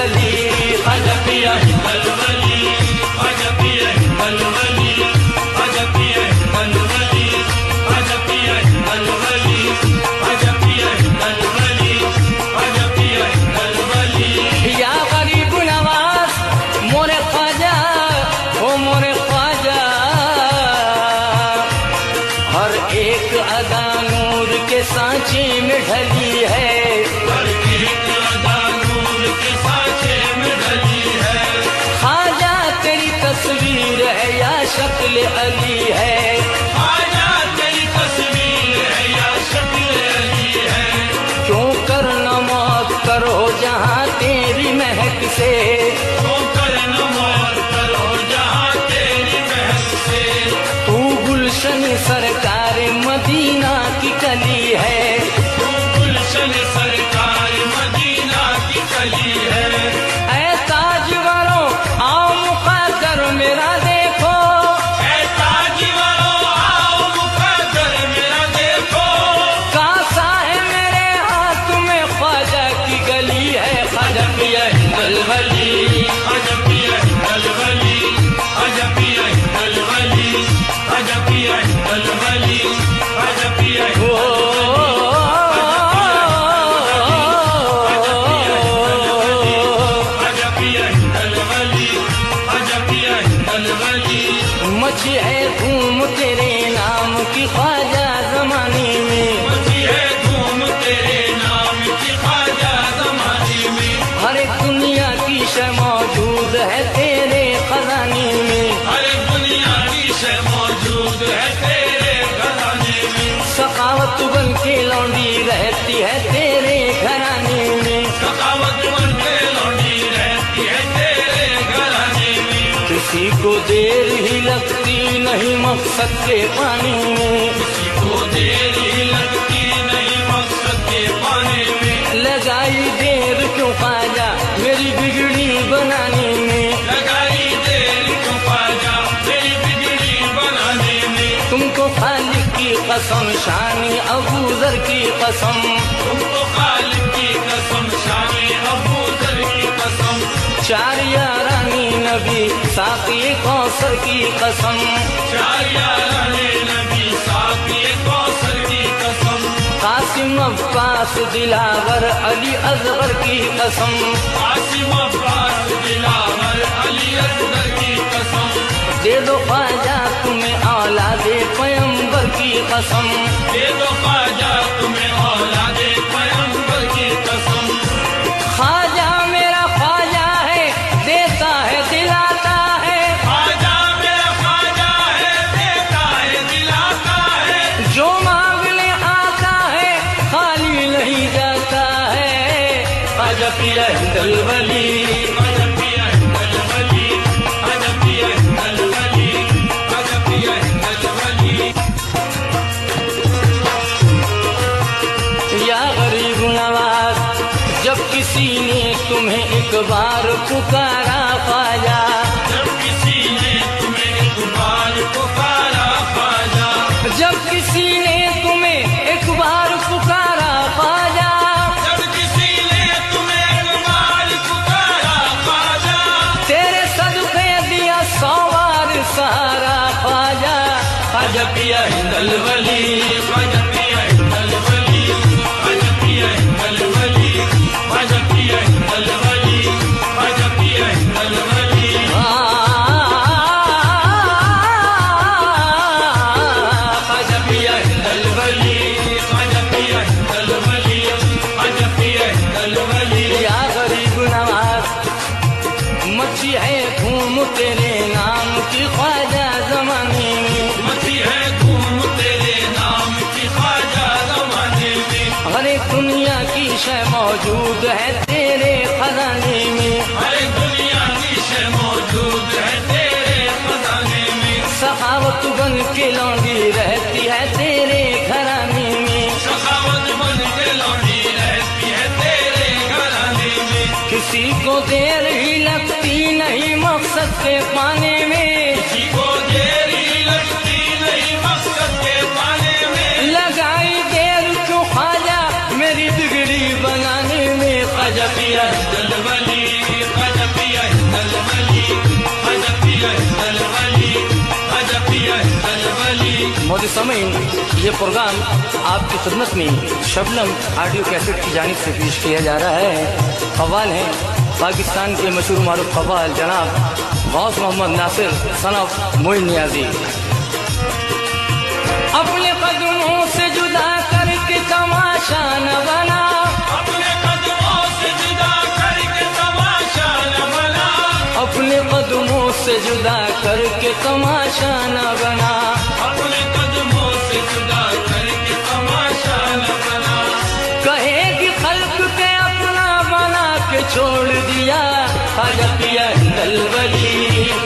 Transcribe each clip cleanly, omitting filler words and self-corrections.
वली, ख्वाजा पिया हिंदल वली, ख्वाजा पिया हिंदल वली, ख्वाजा पिया हिंदल वली, ख्वाजा पिया हिंदल वली, ख्वाजा पिया हिंदल वली, ख्वाजा पिया हिंदल वली। या गरीब नवाज मोरे ख्वाजा, ओ मोरे ख्वाजा, हर एक अदा नूर के सांचे में ढली है, हर एक अदा नूर के सांचे में ढली है। ख्वाजा तेरी तस्वीर है या शक्ल अली है, ख्वाजा तेरी तस्वीर है या शक्ल अली है। क्यों करना मौत करो जहाँ तेरी महक से, क्यों करना मौत करो जहाँ तेरी महक से। तू गुलशन सरकार मदीना की कली है, तू गुलशन सरकार मदीना की कली है। ऐ ताजवरों आओ मुक़द्दर मेरा देखो, ऐ ताजवरों आओ मुक़द्दर मेरा देखो। कासा है मेरे हाथ में ख्वाजा की गली है, ख्वाजा पिया हिंदल वली, ख्वाजा पिया हिंदल वली, ख्वाजा पिया हिंदल वली, ख्वाजा पिया हिंदल वली, ख्वाजा पिया मची है धूम तेरे नाम की ख्वाजा ज़माने में, मची है धूम तेरे नाम की ख्वाजा ज़माने में। हर एक दुनिया की शय मौजूद है तेरे खजाने में, हर एक दुनिया की शय मौजूद है तेरे खजाने में। सखावत बन के लौंडी रहती है तेरे घराने में, सखावत बन के लौंडी रहती है तेरे घराने में। किसी को देर ही लगती नहीं मकसद के पाने में, किसी को देर ही लगती नहीं मकसद के पाने में। लगाई देर क्यों ख्वाजा मेरी बिगड़ी बनाने में, लगाई देर क्यों ख्वाजा मेरी बिगड़ी बनाने में। तुमको खालिक की कसम शानी अबू ज़र की कसम, तुमको खालिक की कसम शानी अबू ज़र की कसम। चार यारानी नबी साक़ी कौसर की कसम, चार यारानी नबी साक़ी कौसर की कसम। कासिम अब्बास दिलावर अली असगर की कसम, कासिम अब्बास दिलावर अली असगर की कसम। दे दो ख्वाजा तुम्हें औलादे पैगंबर की कसम, दे दो ख्वाजा तुम्हें औलादे पैगंबर की कसम। ख्वाजा मेरा ख्वाजा है देता है दिलाता है, ख्वाजा मेरा ख्वाजा है देता है दिलाता है। जो मांग ले आता है खाली नहीं जाता है, ख्वाजा पिया हिंदल वली, ख्वाजा पिया हिंदल वली, ख्वाजा पिया हिंदल वली, ख्वाजा पिया हिंदल वली। या गरीब नवाज जब किसी ने तुम्हें एक बार पुकारा ख्वाजा, जब किसी ने तुम्हें एक बार पुकारा ख्वाजा, जब किसी ने तुम्हें एक बार पुकारा ख्वाजा, जब किसी ने तुम्हें एक बार पुकारा ख्वाजा। तेरे सदक़े दिया 100 बार सहारा ख्वाजा, ख्वाजा पिया हिंदल वली, ख्वाजा पिया हिंदल वली, ख्वाजा पिया हिंदल वली, ख्वाजा पिया हिंदल वली, ख्वाजा पिया हिंदल वली। ख्वाजा पिया हिंदल वली, ख्वाजा पिया हिंदल वली, ख्वाजा पिया हिंदल वली। या गरीब नवाज मची है धूम तेरे नाम की ख्वाजा ज़माने में, मची है धूम तेरे नाम की ख्वाजा ज़माने में। हर एक दुनिया की शय मौजूद है तेरे खजाने में, हर एक दुनिया की शय मौजूद है तेरे खजाने में। सखावत बन के लौंडी रहती है तेरे घराने में, सखावत बन के लौंडी रहती है तेरे घराने में। किसी को देर ही लगती नहीं मकसद के पाने में, किसी को देर ही लगती नहीं मकसद के पाने में। लगाई देर क्यों ख्वाजा मेरी बिगड़ी बनाने में, ख्वाजा पिया हिंदल वली, समय ये प्रोग्राम आपकी खिदमत में शबनम ऑडियो कैसेट की जानिब से पेश किया जा रहा है। कव्वाल हैं पाकिस्तान के मशहूर मारूफ कव्वाल जनाब गौस मोहम्मद नासिर सनफ मोइन नियाजी। अपने कदमों से जुदा करके तमाशा न बना, अपने कदमों से जुदा करके तमाशा न बना, अपने कदमों से जुदा करके तमाशा न बना, अपने कदमों से जुदा करके तमाशा न बना। कहेगी खल्क के अपना बना के छोड़ दिया, खाजा पिया दलवली,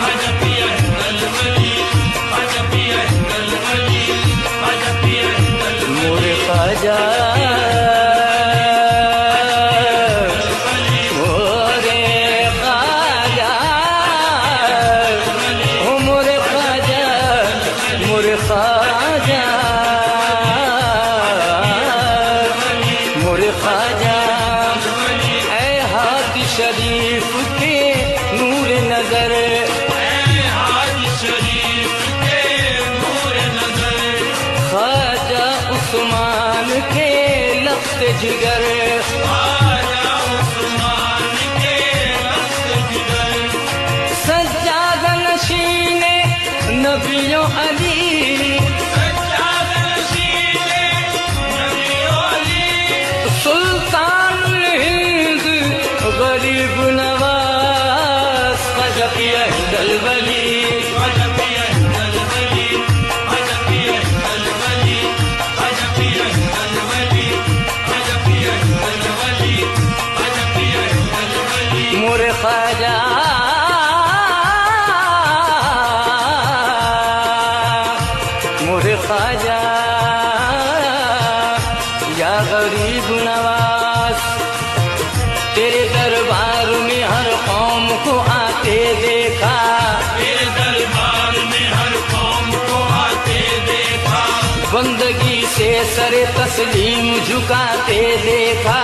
खाजा पिया दलवली, खाजा पिया दलवली, खाजा पिया दलवली, मोरे खाजा शरीफ के नूर नजर, शरीफ के नूर नजर, ख्वाजा उस्मान के लफ्ज़ जिगर, ख्वाजा उस्मान के लफ्ज़ जिगर, सज्जाद नशीने नबियों अली, सज्जाद नशीने नबियों अली, सुल्तान हिंद गरीब नवाज, ख्वाजा पिया दलवली, ख्वाजा पिया दलवली, ख्वाजा पिया दलवली, ख्वाजा पिया दलवली, ख्वाजा पिया दलवली, ख्वाजा पिया दलवली, मोरे ख्वाजा मोरे ख्वाजा या गरीब नवाज। तेरे दरबार में हर कौम को आते देखा, तेरे दरबार में हर कौम को आते देखा, बंदगी से सरे तस्लीम झुकाते देखा,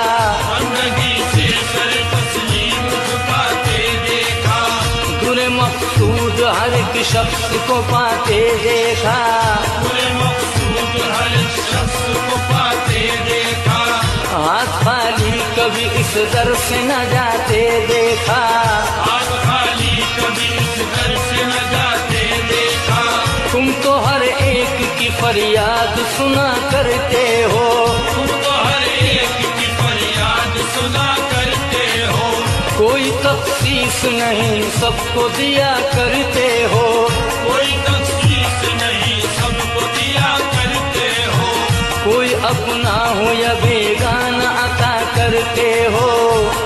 बंदगी से सरे तस्लीम झुकाते देखा, दुरे मकसूद हर एक शख्स को पाते देखा, दुरे मकसूद हर एक शख्स को पाते देखा, हाथ खाली कभी इस दर से न जाते देखा, हाथ खाली कभी इस दर से न जाते देखा, तुम तो हर एक की फरियाद सुना करते हो, तुम तो हर एक की फरियाद सुना करते हो, कोई तखसीस नहीं सबको दिया करते हो, कोई तखसीस नहीं सबको दिया करते हो, कोई अपना हो या बेगाना अता करते हो,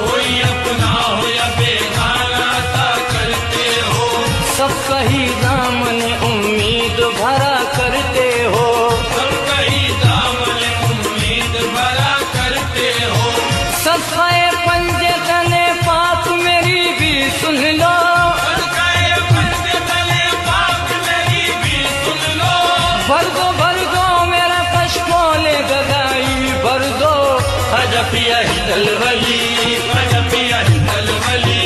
कोई अपना हो या बेगाना अता करते हो, सबका ही दामन उम्मीद भरा करते हो, सबका ही दामन उम्मीद भरा करते हो, सफाए पंजे तने पाक मेरी भी सुन लो, सफाए पंजे तने पाक मेरी भी सुन लो, भर दो मेरा पशपोले गदाई भर दो, ख्वाजा पिया दलवली, ख्वाजा पिया दलवली,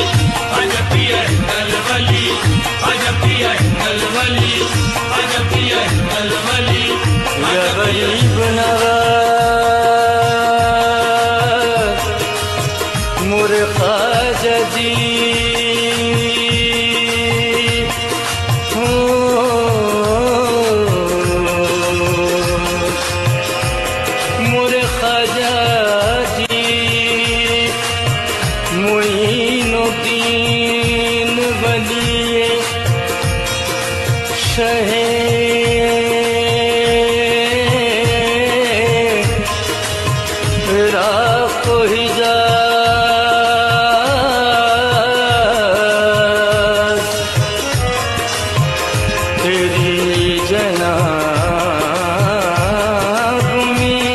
ख्वाजा पिया दलवली, ख्वाजा पिया दलवली, ख्वाजा पिया दलवली, या गरीब नवाज मोरे ख्वाजा जी, मोरे ख्वाजा जी, मोइनुद्दीन वली शहे राको हिजाज, तेरी जनाब में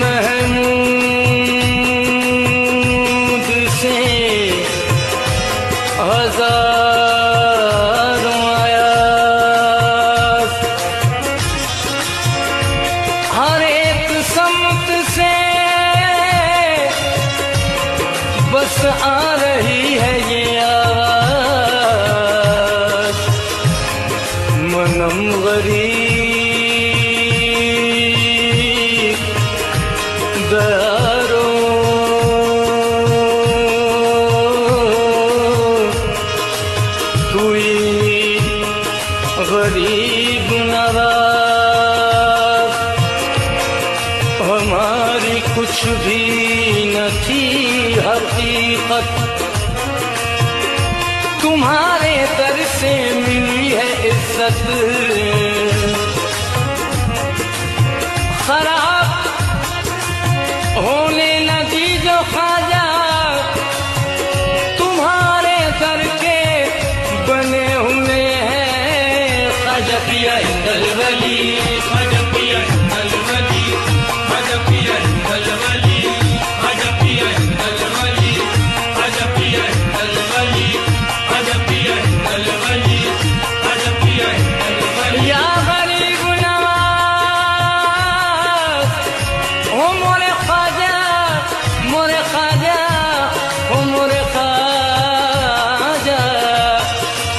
महमूद से हजारों आयात, हर एक समत से बस आ रही है ये आवाज, मनम गरीब भी न थी हकीकत, तुम्हारे दर से मिली है इज्जत। खराब होने न दी जो ख्वाजा, तुम्हारे दर के बने हुए हैं ख्वाजा पिया इंदल वली, ख्वाजा पिया इंदल वली, ख्वाजा पिया इंदल वली, ख्वाजा पिया इंदल वली, ख्वाजा पिया इंदल वली, ख्वाजा पिया इंदल वली, ख्वाजा पिया इंदल वली। या गरीब नवाज हो मोरे ख्वाजा, मोरे ख्वाजा हो मोरे ख्वाजा,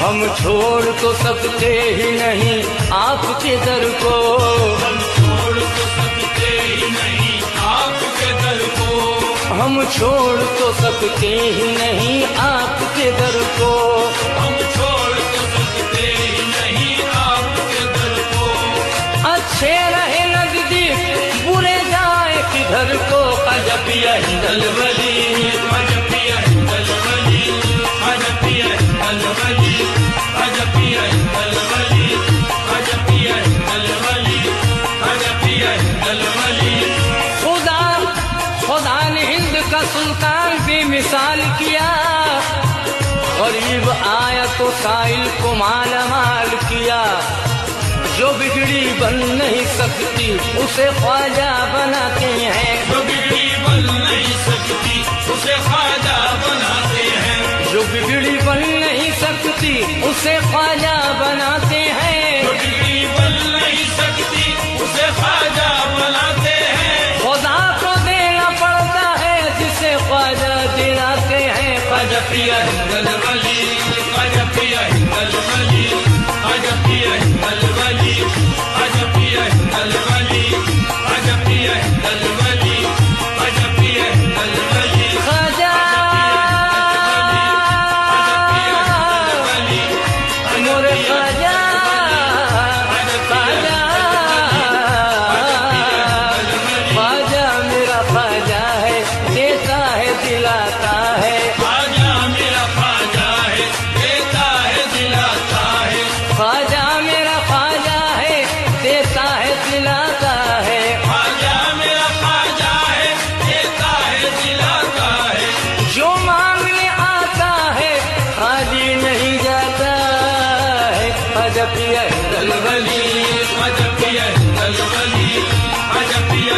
हम छोड़ तो सकते ही नहीं आपके दर को, हम छोड़ तो सकते ही नहीं आपके दर को, हम छोड़ तो सकते ही नहीं आपके दर को, हम छोड़ तो सकते ही नहीं आपके दर को। अच्छे रहे नजदीक बुरे जाए किधर को, ख्वाजा पिया इंदल वली, ख्वाजा पिया इंदल वली, ख्वाजा पिया इंदल वली, ख्वाजा पिया इंदल वली, ख्वाजा पिया इंदल वली, ख्वाजा पिया इंदल वली। खुदा खुदा ने हिंद का सुल्तान भी मिसाल किया, गरीब आया तो साइल को माला माल किया, जो बिगड़ी बन नहीं सकती उसे ख्वाजा बनाते हैं, जो बिगड़ी बन नहीं सकती उसे ख्वाजा बनाते हैं, जो बिगड़ी बन नहीं सकती उसे ख्वाजा बनाते हैं, जो बिगड़ी बन नहीं सकती उसे ख्वाजा बनाते हैं। खुदा को देना पड़ता है जिसे ख्वाजा दिलाते हैं, ख्वाजा पिया इंदल वली, ख्वाजा पिया इंदल वली, ख्वाजा पिया इंदल वली, ख्वाजा पिया इंदल वली, ख्वाजा पिया इंदल वली, ख्वाजा पिया इंदल वली। ख्वाजा मोरे ख्वाजा, ख्वाजा ख्वाजा मेरा ख्वाजा है, देता है दिलाता है, ख्वाजा मेरा ख्वाजा है, देता है दिलाता है, ख्वाजा मेरा ख्वाजा है, देता है दिलाता है, ख्वाजा मेरा ख्वाजा है, देता है दिलाता है। जो मांगने आता है खाली नहीं जाता है, ख्वाजा पिया इंदल वली, ख्वाजा पिया इंदल वली, ख्वाजा पिया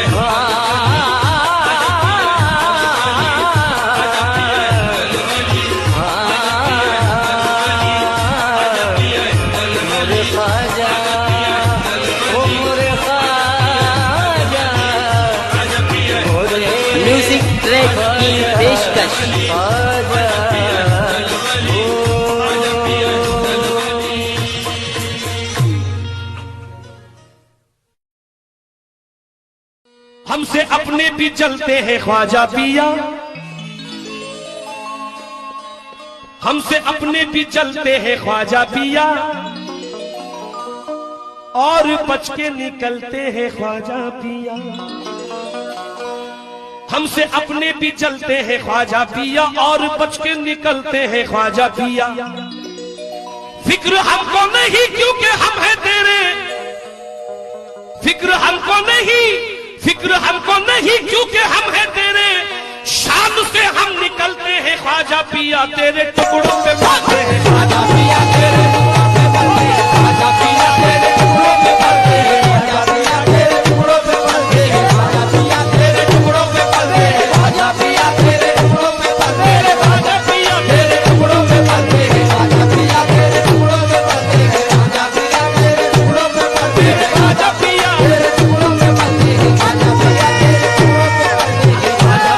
म्यूजिक ट्रैक की पेशकश। हमसे अपने भी चलते हैं ख्वाजा पिया, हमसे अपने भी चलते हैं ख्वाजा पिया, और बच के निकलते हैं ख्वाजा पिया, हमसे अपने भी चलते हैं ख्वाजा पिया, और बच के निकलते हैं ख्वाजा पिया। फिक्र हमको नहीं क्योंकि हम हैं तेरे, फिक्र हमको नहीं, फिक्र हमको नहीं क्योंकि हम हैं तेरे, शान से हम निकलते हैं ख्वाजा पिया, तेरे टुकड़ों पे पलते हैं ख्वाजा पिया, तेरे टुकड़ों पे पलते हैं ख्वाजा पिया, तेरे टुकड़ों पे पलते हैं ख्वाजा पिया, तेरे टुकड़ों पे पलते हैं ख्वाजा पिया, तेरे टुकड़ों पे पलते हैं ख्वाजा पिया, तेरे टुकड़ों पे पलते हैं ख्वाजा पिया, तेरे टुकड़ों पे पलते हैं ख्वाजा पिया, तेरे टुकड़ों पे पलते हैं ख्वाजा पिया, तेरे टुकड़ों पे पलते हैं ख्वाजा पिया, तेरे टुकड़ों पे पलते हैं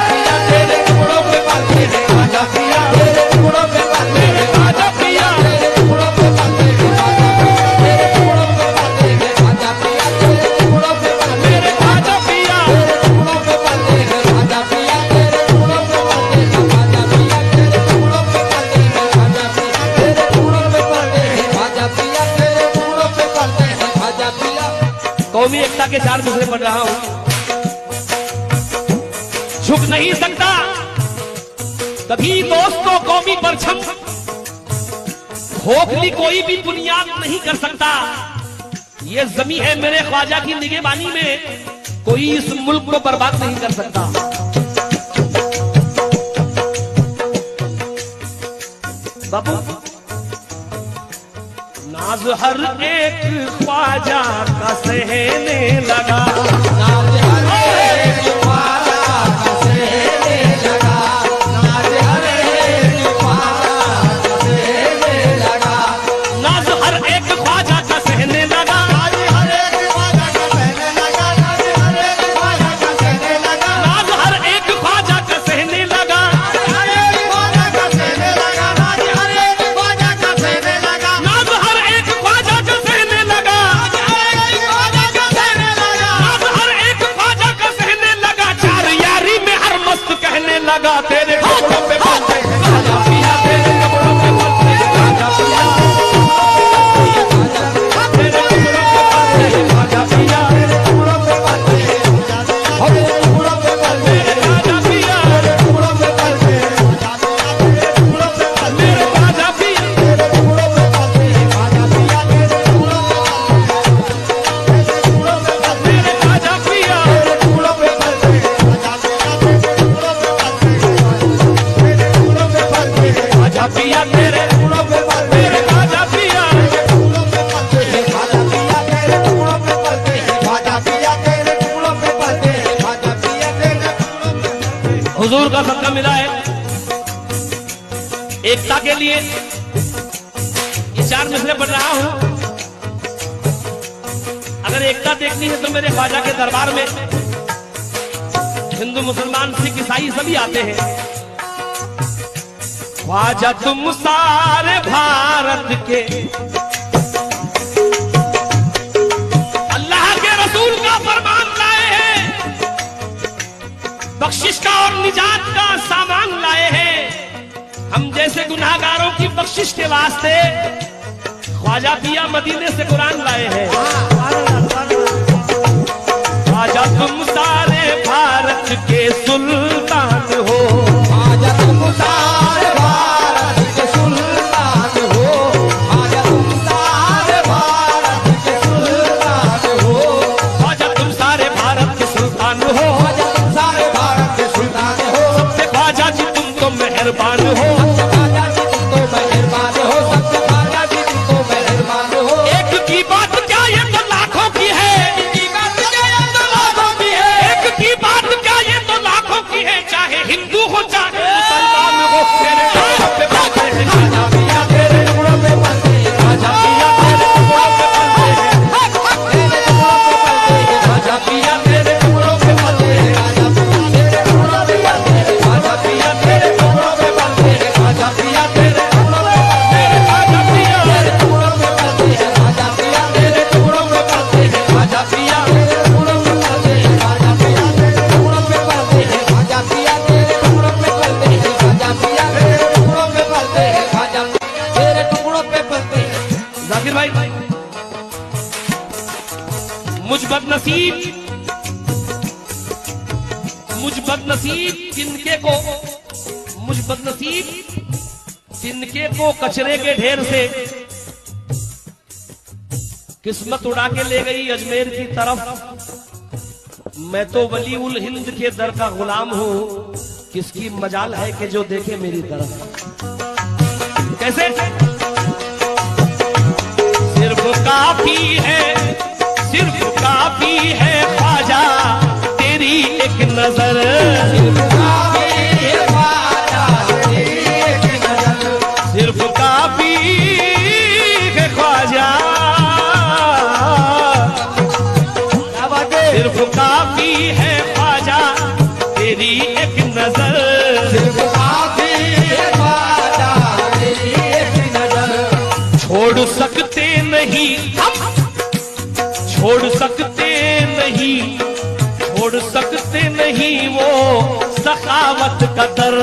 ख्वाजा पिया, तेरे टुकड़ों पे पलते हैं ख्वाजा पिया, तेरे टुकड़ों पे पलते हैं ख्वाजा पिया, तेरे टुकड़ों पे पलते हैं ख्वाजा पिया, तेरे टुकड़ों पे पलते हैं ख्वाजा पिया, तेरे टुकड़ों पे पलते हैं ख्वाजा पिया, तेरे टुकड़ों पे पलते हैं ख्वाजा पिया, तेरे टुकड़ों पे पलते हैं ख्वाजा पिया, तेरे टुकड़ों पे पलते हैं ख्वाजा पिया, तेरे टुकड़ों पे पलते हैं ख्वाजा पिया। कौमी एकता के चार दूसरे पढ़ रहा हूँ। झुक नहीं सकता, कभी दोस्तों कौमी परछम खोखली कोई भी बुनियाद नहीं कर सकता। ये जमी है मेरे ख्वाजा की निगहबानी में, कोई इस मुल्क को बर्बाद नहीं कर सकता। बाबू नाज हर एक ख्वाजा का सहने लगा, नाज हर एक ख्वाजा का सहने लगा, नाज हर एक ख्वाजा का सहने लगा, नाज हर एक ख्वाजा का सहने लगा, नाज हर एक ख्वाजा का सहने लगा, नाज हर एक ख्वाजा का सहने लगा, नाज हर एक ख्वाजा का सहने लगा, हर एक ख्वाजा का सहने लगा, नाज हर एक ख्वाजा का सहने लगा, नाज हर एक ख्वाजा का सहने लगा, हर एक ख्वाजा का सहने लगा, नाज हर एक ख्वाजा का सहने लगा। चार यारी में हर मस्त कहने लगा, तेरे कपड़ों पे पलते हैं ख्वाजा पिया, तेरे कपड़ों पे पलते हैं ख्वाजा पिया, तेरे कपड़ों पे पलते हैं ख्वाजा पिया, टुकड़ों पे पलते हैं ख्वाजा, टुकड़ों पे पलते हैं ख्वाजा पिया, टुकड़ों पे पलते हैं टुकड़ों पे पलते मेरे ख्वाजा पिया, तेरे टुकड़ों पे पलते हैं ख्वाजा पिया, तेरे टुकड़ों पे पलते हैं, मेरे ख्वाजा पिया, तेरे टुकड़ों पे पलते हैं ख्वाजा पिया, तेरे टुकड़ों पे पलते हैं, तेरे टुकड़ों पे पलते हैं ख्वाजा पिया, तेरे टुकड़ों पे पलते मेरे हैं, ख्वाजा पिया। टुकड़ों पे पलते हैं ख्वाजा पिया, तेरे टुकड़ों पे पलते हैं ख्वाजा पिया, तेरे टुकड़ों पे पलते हैं ख्वाजा पिया, तेरे टुकड़ों पे हुजूर का सदका मिला है एकता के लिए। ये चार मिसरे पढ़ रहा हूं, अगर एकता देखनी है तो मेरे ख्वाजा के दरबार में हिंदू मुसलमान सिख ईसाई सभी आते हैं। ख्वाजा तुम सारे भारत के अल्लाह के रसूल का फरमान लाए हैं, बख्शिश का और निजात का सामान लाए हैं। हम जैसे गुनाहगारों की बख्शिश के वास्ते ख्वाजा पिया मदीने से कुरान लाए हैं। ख्वाजा तुम सारे भारत के सुल्तान हो, आजा तुम सारे भारत के सुल्तान हो, आजा तुम सारे भारत के सुल्तान हो, ख्वाजा तुम सारे भारत के सुल्तान हो, आजा तुम सारे भारत के सुल्तान हो, सबसे ख्वाजा जी तुम तो मेहरबान हो। आजा जी तुम तो मेहरबान हो, सबसे आजा जी तुम तो मेहरबान हो। एक की बात क्या ये तो लाखों की है, की बात क्या ये तो लाखों की है, एक की बात क्या ये तो लाखों की है, चाहे हिंदू हो चाहे मुसलमान हो, तेरे टुकड़ों पे पलते हैं ख्वाजा पिया, तेरे टुकड़ों पे पलते हैं ख्वाजा पिया, तेरे टुकड़ों पे पलते हैं ख्वाजा पिया, तेरे टुकड़ों पे पलते हैं ख्वाजा पिया, तेरे टुकड़ों पे पलते हैं ख्वाजा पिया, तेरे टुकड़ों पे पलते हैं ख्वाजा पिया, तेरे टुकड़ों पे पलते हैं ख्वाजा पिया, तेरे टुकड़ों पे पलते हैं ख्वाजा पिया, तेरे टुकड़ों पे पलते हैं ख्वाजा पिया, तेरे टुकड़ों पे पलते हैं ख्वाजा पिया, तेरे टुकड़ों पे पलते हैं ख्वाजा पिया, तेरे टुकड़ों पे पलते हैं। जाकिर भाई, मुझ बदनसीब जिनके को कचरे के ढेर से किस्मत उड़ा के ले गई अजमेर की तरफ, मैं तो वली उल हिंद के दर का गुलाम हूं, किसकी मजाल है कि जो देखे मेरी तरफ। कैसे? सिर्फ काफी है ख्वाजा तेरी एक नजर, सिर्फ काफी है ख्वाजा, सिर्फ काफी है ख्वाजा तेरी एक नजर, छोड़ सकते नहीं हम, छोड़ सकते नहीं वो सखावत का दर,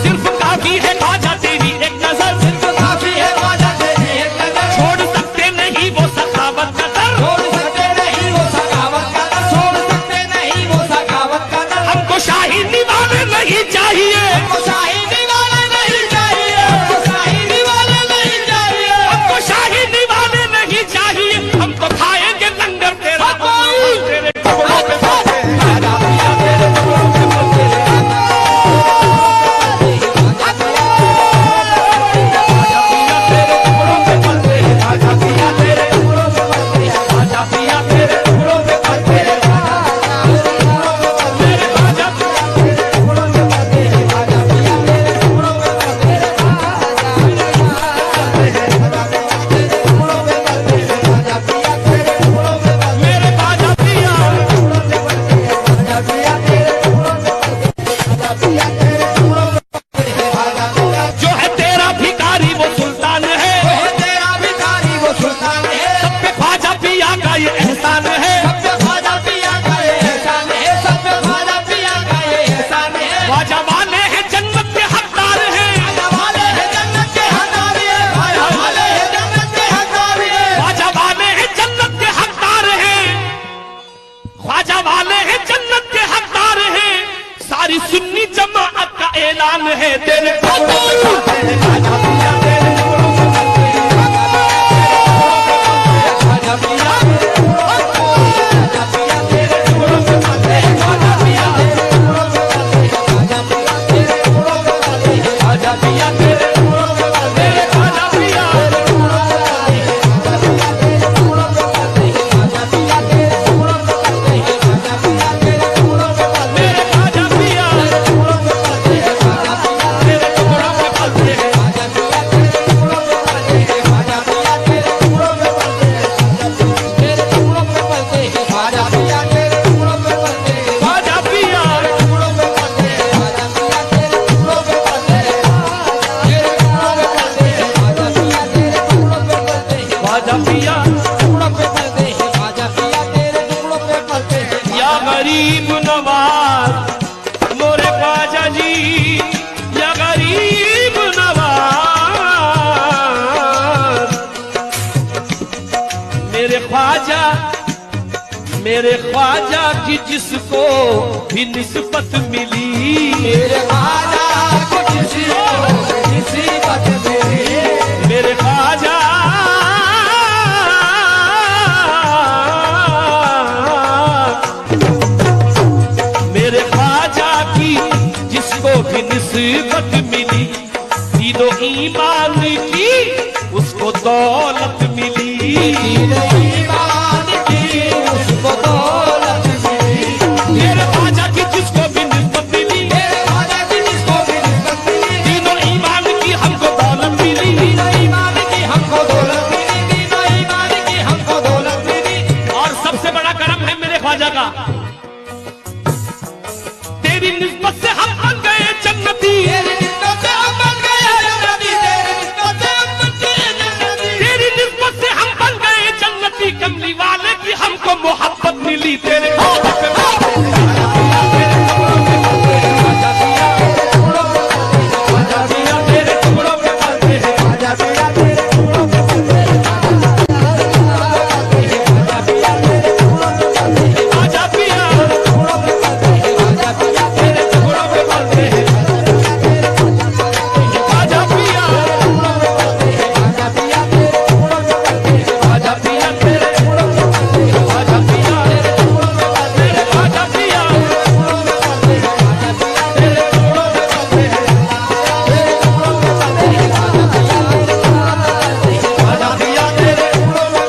सिर्फ काफी है ख्वाजा तेरी एक नजर, छोड़ सकते नहीं वो सखावत का दर, ऐलान है तेरे टुकड़ों पे पलते हैं ख्वाजा पिया तेरे टुकड़ों पे पलते हैं ख्वाजा पिया तेरे टुकड़ों पे पलते हैं ख्वाजा पिया तेरे टुकड़ों पे पलते हैं ख्वाजा पिया तेरे टुकड़ों पे पलते हैं ख्वाजा पिया तेरे टुकड़ों पे पलते हैं ख्वाजा पिया तेरे टुकड़ों पे पलते हैं ख्वाजा पिया तेरे टुकड़ों पे पलते हैं ख्वाजा पिया तेरे टुकड़ों पे पलते हैं ख्वाजा पिया तेरे टुकड़ों पे पलते हैं ख्वाजा पिया तेरे टुकड़ों पे पलते हैं ख्वाजा पिया तेरे टुकड़ों पे पलते हैं ख्वाजा पिया तेरे टुकड़ों पे पलते हैं तेरे टुकड़ों पे पलते हैं ख्वाजा पिया तेरे टुकड़ों पे पलते हैं ख्वाजा पिया तेरे टुकड़ों पे पलते हैं ख्वाजा पिया तेरे टुकड़ों पे पलते हैं तेरे टुकड़ों पे पलते हैं ख्वाजा पिया तेरे टुकड़ों पे पलते हैं ख्वाजा पिया टुकड़ों पे पलते हैं ख्वाजा पिया तेरे टुकड़ों पे पलते हैं या गरीब नवाज मोरे ख्वाजा जी या गरीब नवाज मेरे ख्वाजा की जिसको भी निस्बत मिली मेरे ख्वाजा की जिसको भी निस्बत मिली मेरे ख्वाजा की जिसको भी निस्बत मिली दीनो ईमान की उसको दौलत मिली दीनो ईमान की उसको दौलत मिली मेरे ख्वाजा की जिसको भी निस्बत मिली मेरे ख्वाजा की जिसको भी निस्बत मिली दीनो ईमान की हमको दौलत मिली दीनो ईमान की हमको दौलत मिली दीनो ईमान की हमको दौलत मिली और सबसे बड़ा करम है मेरे ख्वाजा का तेरी निस्बत से हम बन गए जन्नती तेरी निस्बत से हम बन गए जन्नती तेरी निस्बत से हम बन गए जन्नती कमली वाले की हमको मोहब्बत मिली तेरे ख्वाजा पे ख्वाजा पिया तेरे टुकड़ों पे पलते हैं ख्वाजा पिया तेरे टुकड़ों पे पलते हैं ख्वाजा पिया तेरे टुकड़ों पे पलते हैं ख्वाजा पिया तेरे टुकड़ों पे पलते हैं ख्वाजा पिया तेरे टुकड़ों पे पलते हैं ख्वाजा पिया तेरे टुकड़ों पे पलते हैं ख्वाजा पिया तेरे टुकड़ों पे पलते हैं ख्वाजा पिया तेरे टुकड़ों पे पलते हैं ख्वाजा पिया तेरे टुकड़ों पे पलते हैं ख्वाजा पिया तेरे टुकड़ों पे पलते हैं तेरे टुकड़ों पे पलते हैं ख्वाजा पिया ख्वाजा पिया तेरे टुकड़ों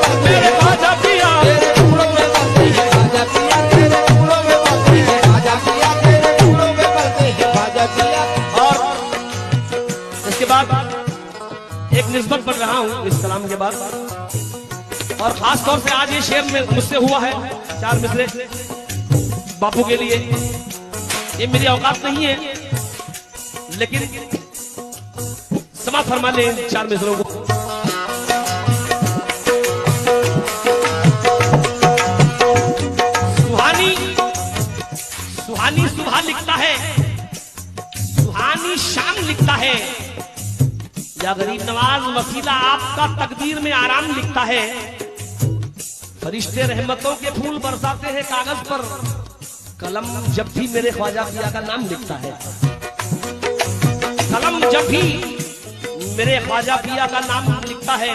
पे पलते हैं ख्वाजा पिया तेरे टुकड़ों पे पलते हैं ख्वाजा पिया तेरे टुकड़ों पे पलते हैं ख्वाजा पिया तेरे टुकड़ों पे पलते हैं ख्वाजा पिया और इसके बाद एक निस्बत पढ़ रहा हूं इस कलाम के बाद और खास तौर से आज ये शेर में मुझसे हुआ है 4 मिसरे बापू के लिए ये मेरी औकात नहीं है लेकिन समाप्त फरमा ले 4 मिसरों को सुहानी सुहानी सुबह लिखता है सुहानी शाम लिखता है या गरीब नवाज वसीला आपका तकदीर में आराम लिखता है फरिश्ते रहमतों के फूल बरसाते हैं कागज पर कलम जब भी मेरे ख्वाजा पिया का नाम लिखता है कलम जब भी मेरे ख्वाजा पिया का नाम लिखता है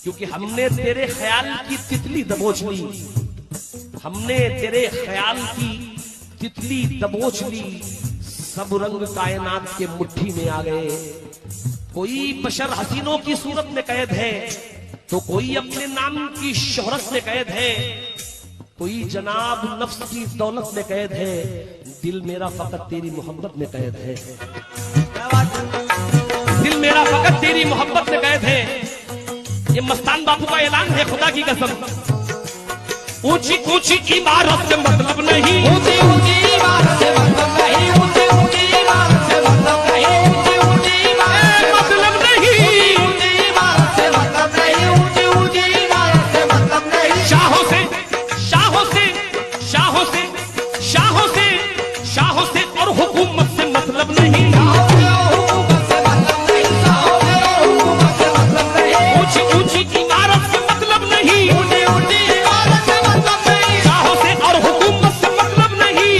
क्योंकि हमने तेरे ख्याल की तितली दबोच ली हमने तेरे ख्याल की तितली दबोच ली सब रंग कायनात के मुट्ठी में आ गए कोई बशर हसीनों की सूरत में कैद है तो कोई अपने नाम की शोहरत में कैद है कोई जनाब नफ्स की दौलत में कैद है दिल मेरा फकत तेरी मोहब्बत में कैद है दिल मेरा फकत तेरी मोहब्बत में कैद है ये मस्तान बापू का ऐलान है खुदा की कसम ऊंची ऊंची इमारत से मतलब नहीं ऊंची ऊंची इमारत से मतलब नहीं ऊंची ऊंची इमारत से मतलब नहीं ऊंची ऊंची इमारत से मतलब नहीं ऊंची इमारत से मतलब नहीं ऊंची ऊंची इमारत से मतलब नहीं शाहों से शाहों से शाहों से शाहों से शाहों से और हुकूमत से मतलब नहीं हुकूमत से मतलब नहीं हुकूमत से मतलब नहीं ऊंची ऊंची इमारत से मतलब नहीं ऊंची ऊंची इमारत से मतलब नहीं शाहों से और हुकूमत से मतलब नहीं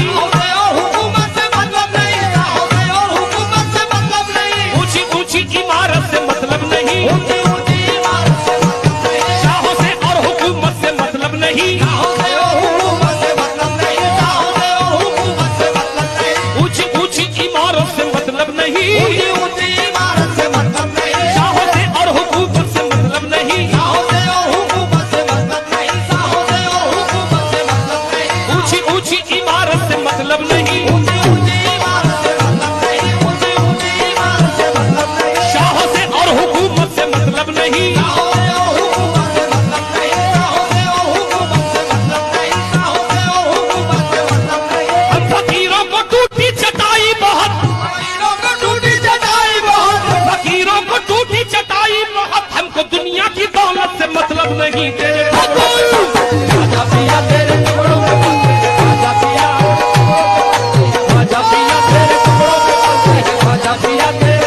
टूटी चटाई बहुत, फकीरों को टूटी चटाई बहुत, फकीरों को टूटी चटाई बहुत। हमको दुनिया की दौलत से मतलब नहीं तेरे खाजा पिया तेरे टुकड़ों पे पलते हैं, खाजा पिया, खाजा पिया तेरे टुकड़ों पे पलते हैं, खाजा पिया तेरे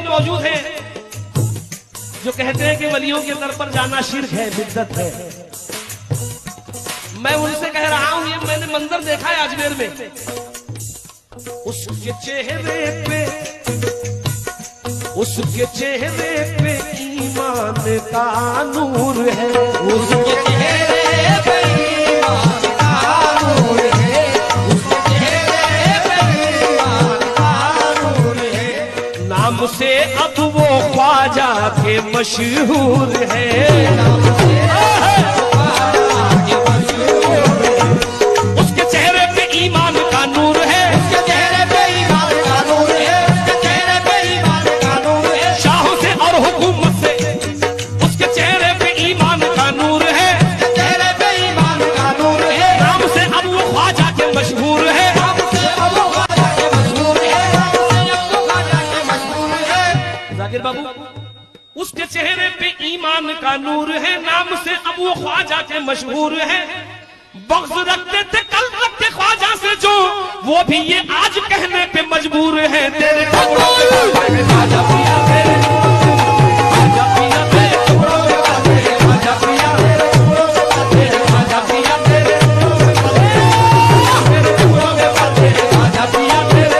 मौजूद हैं जो कहते हैं कि वलियों के दर पर जाना शिर्क है, बिद्दत है। मैं उनसे कह रहा हूं, ये मैंने मंजर देखा है अजमेर में, उसके चेहरे पे, उसके चेहरे पे ईमान का नूर है, उसके चेहरे पे ईमान का नूर है, उसके चेहरे पे ईमान का नूर है। नाम से अब वो ख्वाजा के मशहूर है, नाम से उसके चेहरे पे ईमान का नूर है, उसके चेहरे पे ईमान का नूर है, उसके चेहरे पे ईमान का नूर है। शाहों से और हुकूमत से उसके चेहरे पे ईमान का नूर है, उसके चेहरे पे ईमान का नूर है। नाम से अब वो ख्वाजा के मशहूर है, नाम से अब वो ख्वाजा के मशहूर है, नाम से अब वो ख्वाजा के मशहूर है। जाकिर बाबू, उसके चेहरे पे ईमान का नूर है, नाम से अब वो ख्वाजा के मशहूर है। बग़्ज़ रखते थे कल रखते ख्वाजा से जो, वो भी ये आज कहने पे मजबूर है, तेरे टुकड़ों पे ख्वाजा पिया तेरे, ख्वाजा पिया तेरे टुकड़ों पे पलते हैं, ख्वाजा पिया तेरे टुकड़ों पे पलते हैं, ख्वाजा पिया तेरे टुकड़ों पे पलते हैं, ख्वाजा पिया तेरे।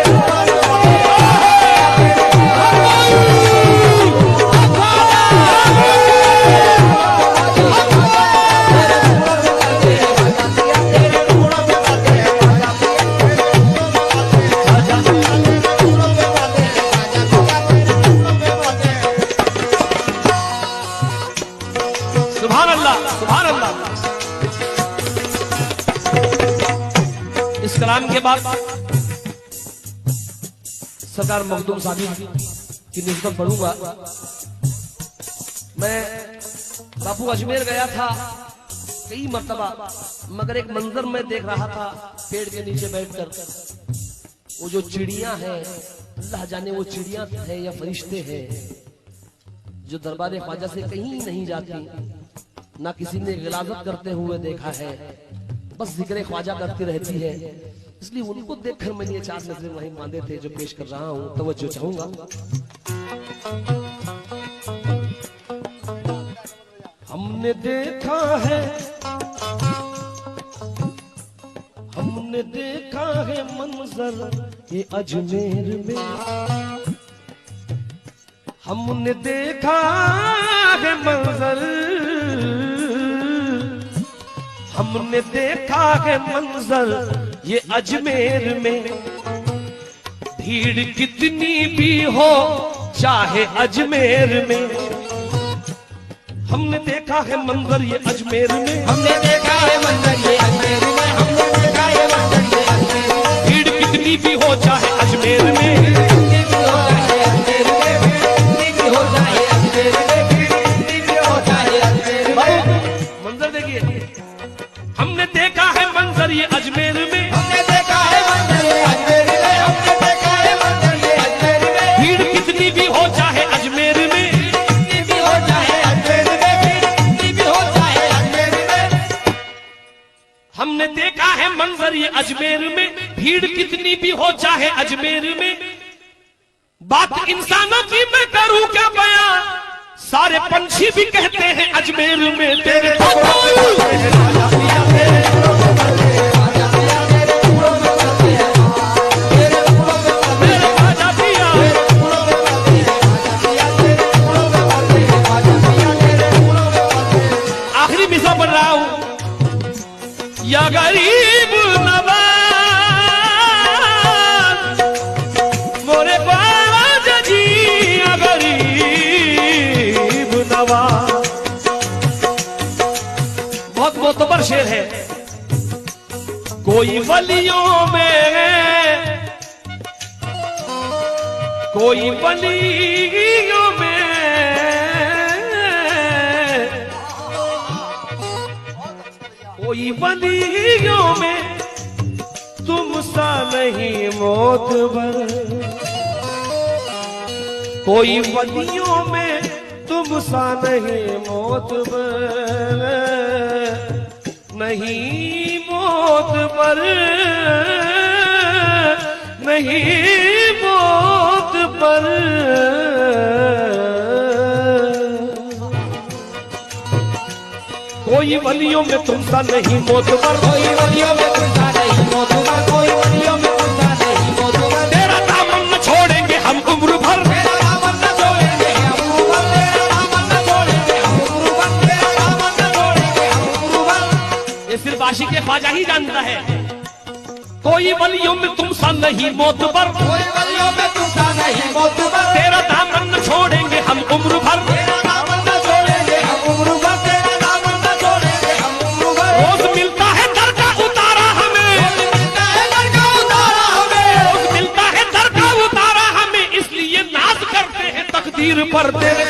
सुभान अल्लाह, सुभान अल्लाह। इस कलाम के बाद सरकार मखदूम साहब की निस्बत पढ़ूंगा। मैं बापू अजमेर गया था कई मर्तबा, मगर एक मंजर में देख रहा था पेड़ के नीचे बैठकर, वो जो चिड़ियां हैं, अल्लाह जाने वो चिड़ियां हैं या फरिश्ते हैं, जो दरबार ख्वाजा से कहीं नहीं जाती, ना किसी ने गिलाजत करते हुए देखा है, बस जिक्र ख्वाजा करती रहती है। इसलिए उनको देखकर मैंने ये चार नजरें वहीं बांधे थे जो पेश कर रहा हूं, तवज्जो चाहूंगा। हमने देखा है, हमने देखा है मंजर ये अजमेर में, हमने देखा है मंजर, हमने देखा है मंजर ये अजमेर में। भीड़ कितनी भी हो चाहे अजमेर में, हमने देखा है मंजर ये अजमेर में, हमने देखा है मंजर ये अजमेर में, हमने देखा है मंजर ये अजमेर में। भीड़ कितनी भी हो चाहे अजमेर में, मंजर देखिए, हमने देखा है मंजर ये अजमेर में, हमने देखा है मंजर ये अजमेर में, हमने देखा है मंजर ये अजमेर में। भीड़ कितनी भी हो चाहे अजमेर में, कितनी भी हो चाहे अजमेर में, कितनी भी हो चाहे अजमेर में। हमने देखा है मंजर ये अजमेर में, भीड़ कितनी भी हो चाहे अजमेर में। बात इंसानों की मैं करूं क्या बयां, सारे पंछी भी कहते हैं अजमेर में तेरे आखिरी मिसरा पढ़ रहा हूं। या गरीब नवाज शेर है। कोई वलियों में, कोई वलियों में, कोई वलियों में तुम सा नहीं मोतबर, कोई वलियों में तुम सा नहीं मोतबर, नहीं मोतबर, नहीं मोतबर। कोई वलियों में तुम सा नहीं मोतबर, कोई वलियों में तुम सा नहीं मोतबर, कोई वलियों में तुम सा नहीं मोतबर। तेरा दामन न छोड़ेंगे हम उम्र भर, तेरा दामन न छोड़ेंगे हम उम्र भर, तेरा दामन न छोड़ेंगे हम उम्र भर, तेरा दामन न छोड़ेंगे हम उम्र भर। ये सिर्फ आशिक के ख्वाजा ही जानता है। कोई वलियों में तुम सा नहीं मोतबर, कोई वलियों में तुम सा नहीं मोतबर, तेरा दामन न छोड़ेंगे हम उम्र भर, तेरा दामन न छोड़ेंगे हम उम्र भर, तेरा दामन न छोड़ेंगे हम उम्र भर। रोज मिलता है दर का उतारा हमें, रोज मिलता है दर का उतारा हमें, रोज मिलता है दर का उतारा हमें, इसलिए नाज करते हैं तकदीर पर तेरे।